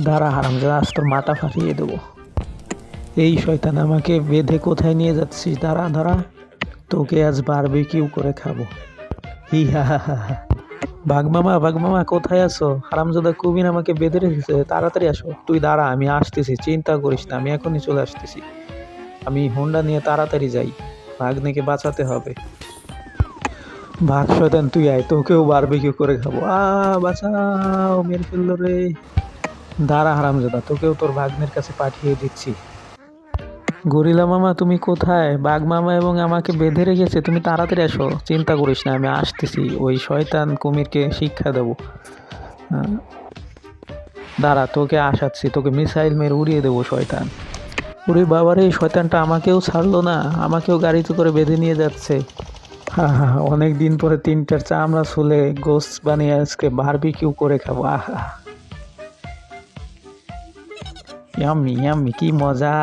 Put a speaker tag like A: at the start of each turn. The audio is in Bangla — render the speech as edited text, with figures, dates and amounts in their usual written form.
A: দাঁড়া হারামজাদা, আজ তোর মাথা ফাটিয়ে দেবো। এই শয়তান, আমাকে বেঁধে কোথায় নিয়ে যাচ্ছিস? দাঁড়া দাঁড়া, তোকে আজ বারবিকিউ করে খাবো। হি হা হা হা হা। বাঘ মামা কোথায় আছো? হারামজাদা কুমির আমাকে বেঁধে রেখেছে, তাড়াতাড়ি আসো। তুই দাঁড়া, আমি আসতেছি, চিন্তা করিস না, আমি এখনই চলে আসতেছি। আমি হোন্ডা নিয়ে তাড়াতাড়ি যাই, ভাগ্নেকে বাঁচাতে হবে। ভাগ শয়তান, তুই আয়, তোকেও বারবিকিউ করে খাবো। বাঁচাও, মেরে ফেললো রে। দাঁড়া হারামজাদা, তোকেও তোর ভাগ্নের কাছে পাঠিয়ে দিচ্ছি। গরিলা মামা তুমি কোথায়? বাঘ মামা এবং আমাকে বেঁধে রেখেছে, তুমি তাড়াতাড়ি আসো। চিন্তা করিস না, আমি আসতেছি, ওই শয়তান কুমিরকে শিক্ষা দেবো। আহ, দাঁড়া, তোকে আসাচ্ছি, তোকে মিসাইল মেরে উড়িয়ে দেবো শয়তান। ওরে বাবারে, এই শয়তানটা আমাকেও ছাড়লো না, আমাকেও গাড়িতে করে বেঁধে নিয়ে যাচ্ছে। হা হা হা, অনেক দিন পরে তিনটার চামড়া ছুলে গোস্ত বানিয়ে আজকে বারবিকিউ করে খাবো। আহা, ইয়াম্মি ইয়াম্মি, কি মজা।